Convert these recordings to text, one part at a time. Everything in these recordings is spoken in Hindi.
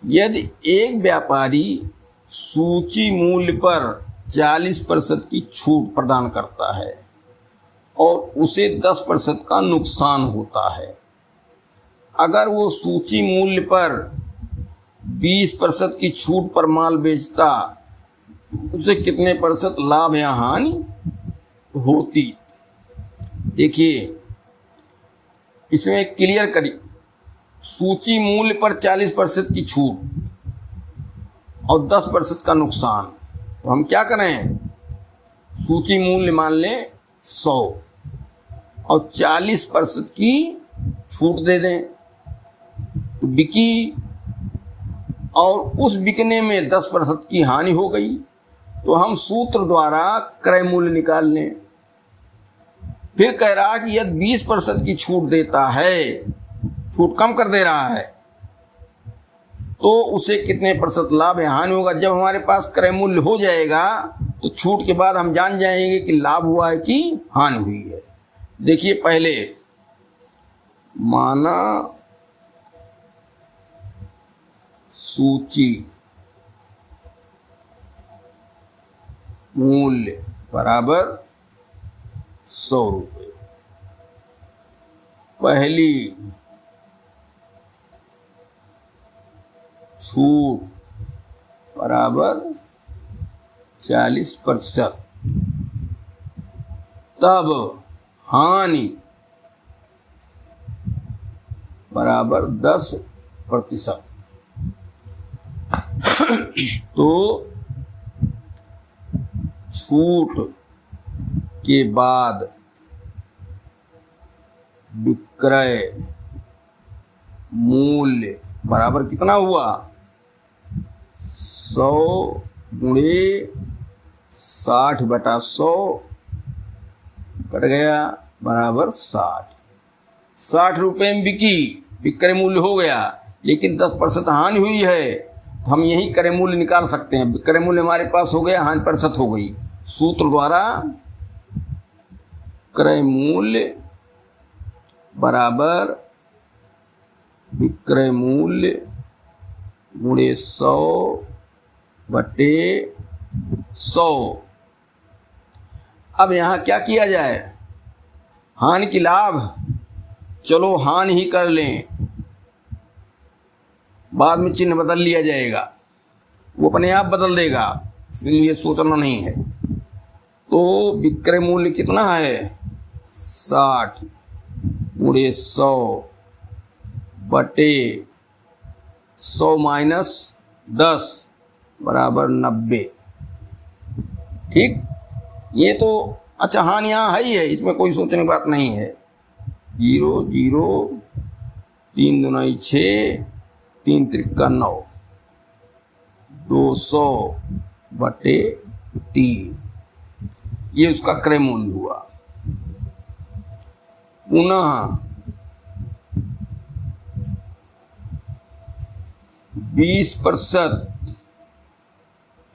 यदि एक व्यापारी सूची मूल्य पर 40% की छूट प्रदान करता है और उसे 10% का नुकसान होता है, अगर वो सूची मूल्य पर 20% की छूट पर माल बेचता, उसे कितने % लाभ या हानि होती? देखिए, इसमें क्लियर करिए। सूची मूल्य पर 40% की छूट और 10% का नुकसान, तो हम क्या करें? सूची मूल्य मान लें 100 और 40% की छूट दे दें, तो बिकी और उस बिकने में 10% की हानि हो गई, तो हम सूत्र द्वारा क्रय मूल्य निकाल लें। फिर कह रहा कि यदि 20% की छूट देता है, छूट कम कर दे रहा है, तो उसे कितने % लाभ या हानि होगा। जब हमारे पास क्रय मूल्य हो जाएगा तो छूट के बाद हम जान जाएंगे कि लाभ हुआ है कि हानि हुई है। देखिए, पहले माना सूची मूल्य बराबर 100 रुपये, पहली छूट बराबर 40%, तब हानि बराबर 10%। तो छूट के बाद विक्रय मूल्य बराबर कितना हुआ? 100 गुणे 60/100 कट गया, बराबर 60 रुपये में बिकी, विक्रय मूल्य हो गया, लेकिन 10% हानि हुई है, तो हम यही क्रय मूल्य निकाल सकते हैं। विक्रय मूल्य हमारे पास हो गया, हानि % हो गई। सूत्र द्वारा क्रय मूल्य बराबर विक्रय मूल्य गुणे 100/100। अब यहाँ क्या किया जाए? हानि की लाभ, चलो हानि ही कर लें, बाद में चिन्ह बदल लिया जाएगा, वो अपने आप बदल देगा, इसलिए सोचना नहीं है। तो विक्रय मूल्य कितना है? 60 गुणे 100/100 माइनस 10 बराबर 90। ठीक, ये तो अच्छा हानि यहाँ है ही है, इसमें कोई सोचने की बात नहीं है। 0 0 3 दूनी 6 3 त्रिका 9, 200/3, ये उसका क्रय मूल्य हुआ। पुनः 20%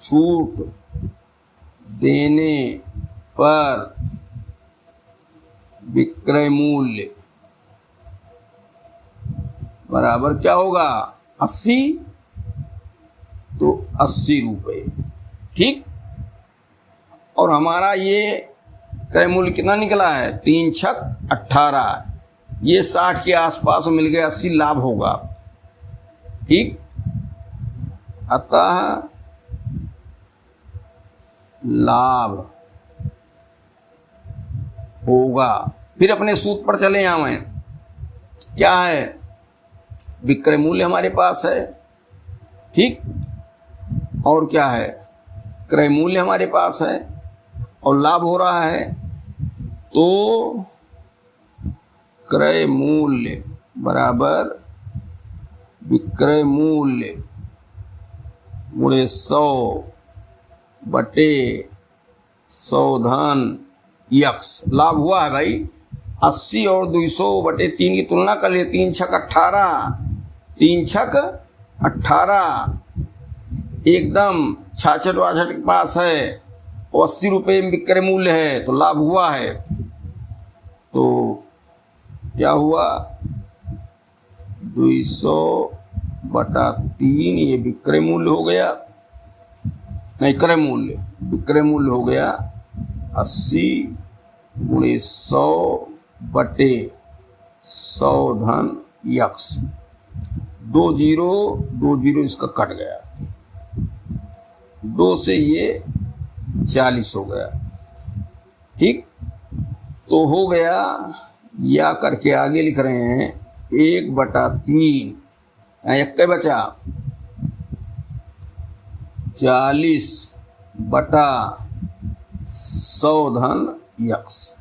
छूट देने पर विक्रय मूल्य बराबर क्या होगा? 80, तो 80 रुपये। ठीक, और हमारा ये क्रय मूल्य कितना निकला है? 3 छक 18, ये 60 के आसपास मिल गया, 80 लाभ होगा। ठीक, अतः लाभ होगा। फिर अपने सूत्र पर चले आए, क्या है? विक्रय मूल्य हमारे पास है, ठीक, और क्या है? क्रय मूल्य हमारे पास है और लाभ हो रहा है, तो क्रय मूल्य बराबर विक्रय मूल्य गुणे 100/100 धन यक्स। लाभ हुआ है भाई, 80 और 200/3 की तुलना कर लिए, 3 छक 18, 3 छक 18, एकदम 66 के पास है, और 80 रुपये में विक्रय मूल्य है, तो लाभ हुआ है। तो क्या हुआ? 200 बटा 3, ये विक्रय मूल्य हो गया, नहीं क्रय मूल्य, विक्रय मूल्य हो गया 80 गुणे 100 बटे 100 धन यक्स। 2 जीरो इसका कट गया, 2 से ये 40 हो गया। ठीक, तो हो गया, या करके आगे लिख रहे हैं 1/3, एक क्या बचा 40 बटा 100 धन यक्स,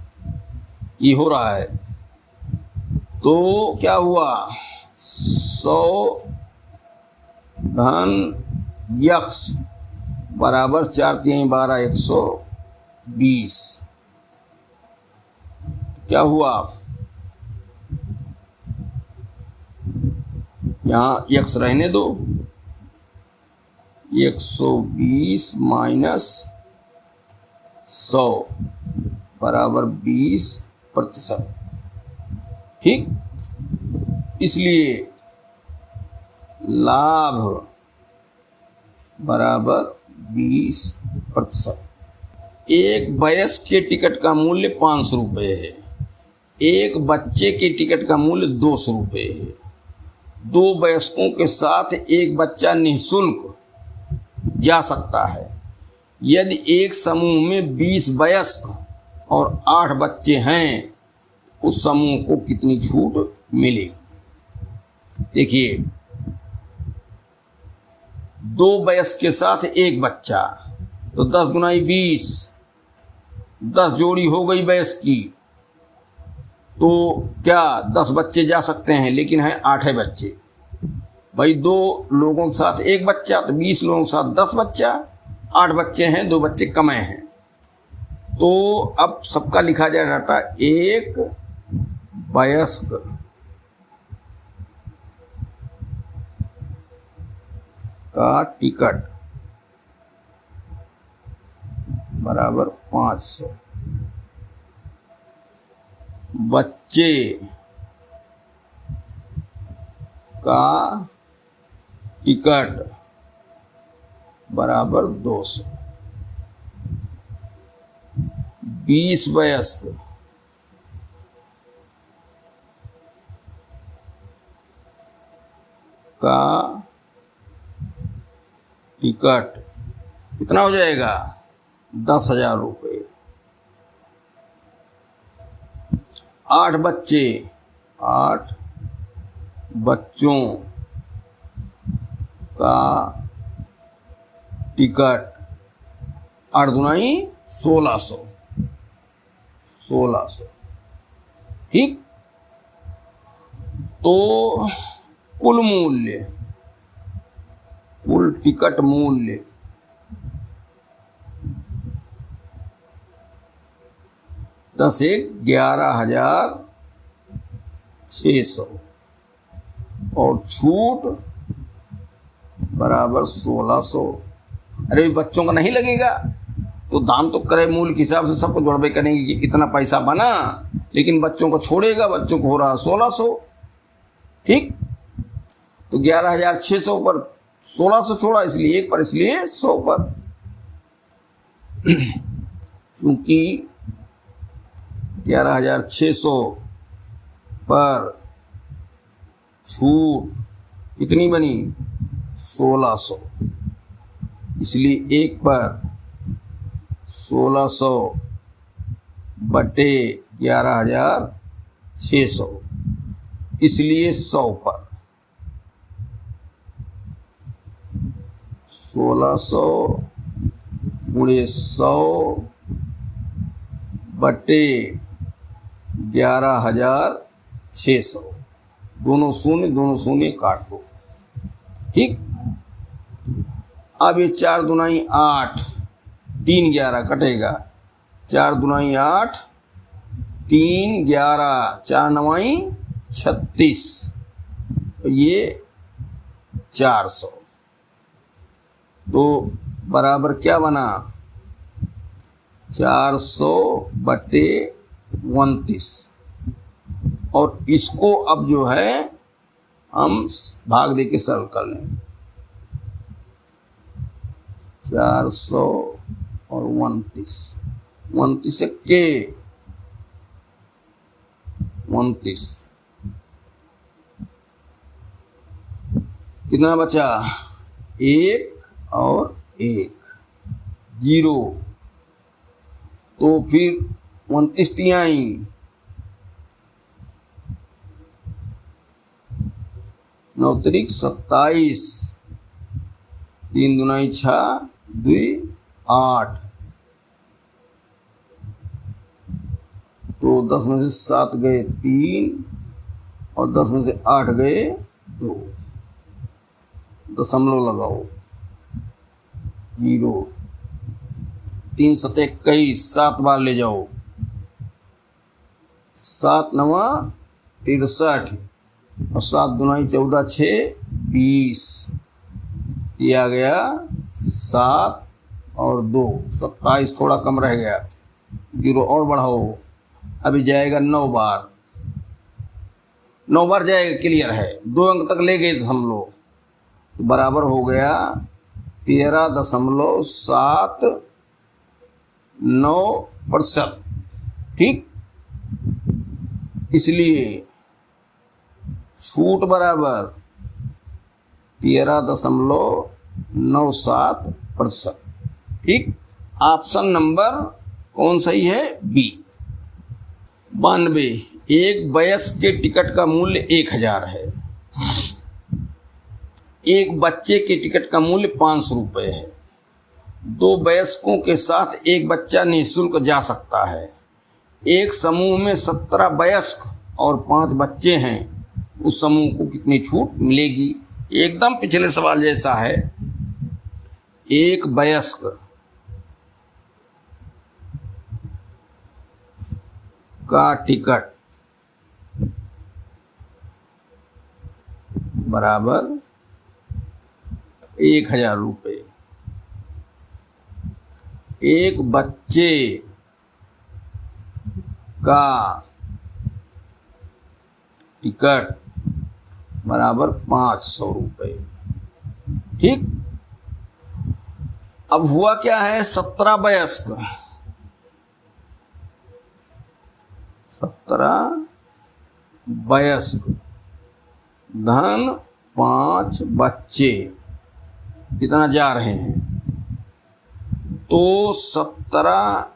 ये हो रहा है। तो क्या हुआ 100 धन यक्स बराबर 4 3 12 120। क्या हुआ, यहाँ यक्स रहने दो, 120 माइनस 100 बराबर 20%। ठीक, इसलिए लाभ बराबर 20%। एक वयस्क के टिकट का मूल्य 500 रुपये है, एक बच्चे के टिकट का मूल्य 200 रुपये है। 2 वयस्कों के साथ एक बच्चा निःशुल्क जा सकता है। यदि एक समूह में 20 वयस्क और 8 बच्चे हैं, उस समूह को कितनी छूट मिलेगी? देखिए, 2 वयस्क के साथ एक बच्चा, तो 10 गुना 20, 10 जोड़ी हो गई वयस्क की, तो क्या 10 बच्चे जा सकते हैं, लेकिन हैं 8 बच्चे। भाई 2 लोगों के साथ एक बच्चा, तो 20 लोगों के साथ 10 बच्चा, 8 बच्चे हैं, 2 बच्चे कम हैं। तो अब सबका लिखा जाए डाटा, एक वयस्क का टिकट बराबर 500, बच्चे का टिकट बराबर 200, 20 वयस्क का टिकट कितना हो जाएगा, 10,000 रुपये। 8 बच्चे, 8 बच्चों का टिकट 8 दुनाई 1600, 1600। ठीक, तो कुल मूल्य, कुल टिकट मूल्य 10 एक 11,600 और छूट बराबर 1600। अरे बच्चों का नहीं लगेगा तो दाम तो क्रय मूल्य के हिसाब से सबको जोड़बे करेंगे कि कितना पैसा बना, लेकिन बच्चों को छोड़ेगा, बच्चों को हो रहा 1600। ठीक, तो 11,600 पर 1600 छोड़ा, इसलिए 1 पर, इसलिए 100 पर। क्योंकि 11,600 पर छूट कितनी बनी, 1600, इसलिए 1 पर 1600 बटे 11,600, इसलिए 100 पर। 1600 गुणे 100 बटे 11,600, दोनों शून्य काट दो। ठीक, अब ये 4 दुनाई 8, 3 11 कटेगा, 4 दुनाई 8, 3 11, 4 9 36, ये 400। तो बराबर क्या बना, 400 बटे 29। और इसको अब जो है हम भाग दे के सरल कर लें। 400 और 29 के 29 कितना बचा? 1 और 1 0, तो फिर 29 तिहाई 9 त्रिक 27, 3 दूनी 6, 2 8, तो 10 में से 7 गए 3 और 10 में से 8 गए 2, दशमलव लगाओ 0, 3 7 21, 7 बार ले जाओ, 7 9 63 और 7 दूनी 14, 6 20, ये आ गया 7 और 2 27, थोड़ा कम रह गया, 0 और बढ़ाओ, अभी जाएगा 9 बार, 9 बार जाएगा, क्लियर है, 2 अंक तक ले गए दशमलव, तो बराबर हो गया 13.79%। ठीक, इसलिए छूट बराबर 13.97%। ठीक, ऑप्शन नंबर कौन सही है? बी। 92, एक वयस्क के टिकट का मूल्य 1000 है, एक बच्चे के टिकट का मूल्य 500 रुपये है। 2 वयस्कों के साथ एक बच्चा निःशुल्क जा सकता है। एक समूह में 17 वयस्क और 5 बच्चे हैं, उस समूह को कितनी छूट मिलेगी? एकदम पिछले सवाल जैसा है। एक वयस्क का टिकट बराबर 1000 रुपये, एक बच्चे का टिकट बराबर 500 रुपये। ठीक, अब हुआ क्या है? 17 वयस्क, 17 वयस्क धन 5 बच्चे कितना जा रहे हैं? तो 17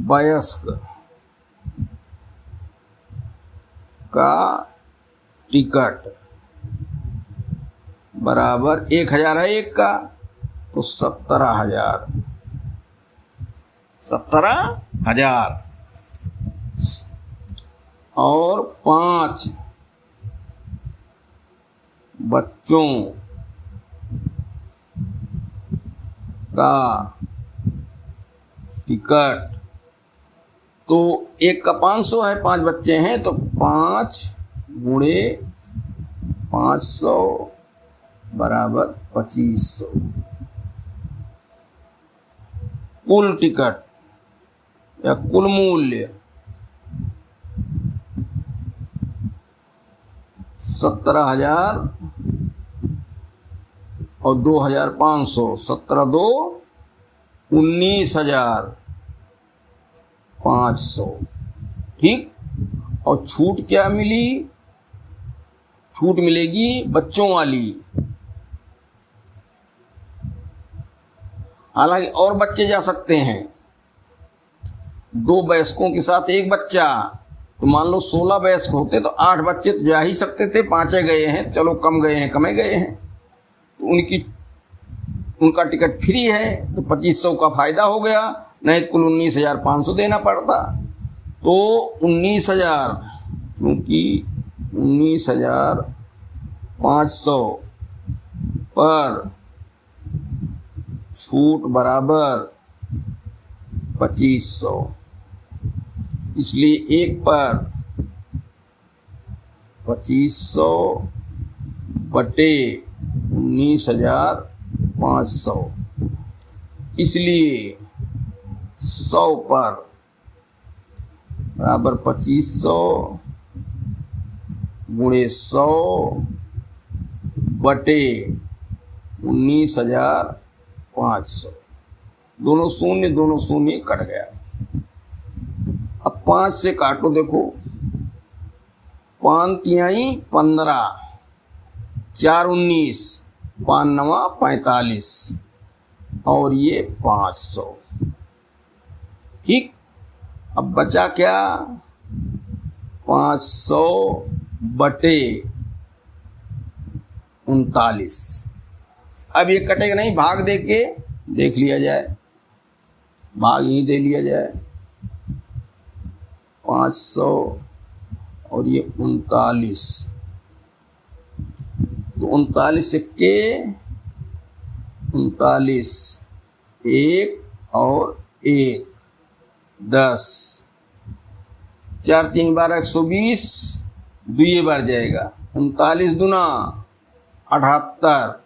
वयस्क का टिकट बराबर 1000 है एक का, तो 17,000, 17,000 और 5 बच्चों का टिकट, तो एक का 500 है, 5 बच्चे हैं, तो 5 गुणे 500 बराबर 2500। कुल टिकट या कुल मूल्य 17,000 और 2,500, 17 2 19,500। ठीक, और छूट क्या मिली? छूट मिलेगी बच्चों वाली। हालांकि और बच्चे जा सकते हैं, 2 वयस्कों के साथ एक बच्चा, तो मान लो 16 वयस्क होते तो 8 बच्चे तो जा ही सकते थे, 5 गए हैं, चलो कम गए हैं, कमे गए हैं, तो उनका टिकट फ्री है, तो 2500 का फायदा हो गया, नहीं कुल 19,500 देना पड़ता। तो 19,000, क्योंकि 19,500 पर छूट बराबर 2500, इसलिए एक पर 2500 बटे 19,500, इसलिए 100 पर बराबर 2500 गुणे 100 बटे 19,500। दोनों शून्य कट गया। अब 5 से काटो, देखो 5 तिहाई 15, 4 19, 5 9 45 और ये 500। ठीक, अब बचा क्या? 500 बटे 39। अब ये कटेगा नहीं, भाग दे के देख लिया जाए, भाग ही दे लिया जाए। 500 और ये 39, तो 39 के 39, 1 और 1 10, 4 3 12 120, दुइये बार जाएगा। 39 दूना 78,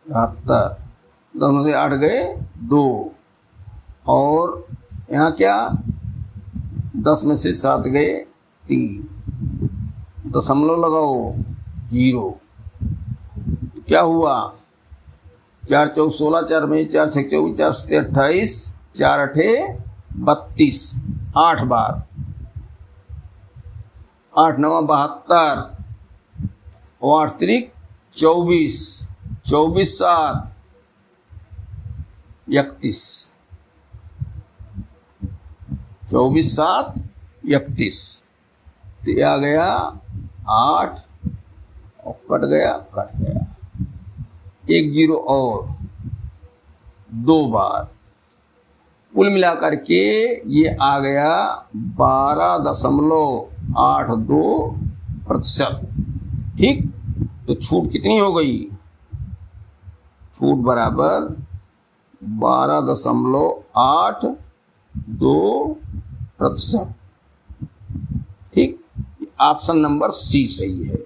78, दोनों से 8 गए 2, और यहाँ क्या 10 में से 7 गए 3, दशमलव लगाओ 0। क्या हुआ? 4 चौक 16, 4 में 4 6 24, 4 7 28, 4 8 32, 8 बार, 8 9 72 और 8 3 24, 24 7 31, 24 7 31। तो ये आ गया 8 और कट गया 1 0 और 2 बार, कुल मिलाकर के ये आ गया 12.82%। ठीक, तो छूट कितनी हो गई? छूट बराबर 12.82%। ठीक, ऑप्शन नंबर सी सही है।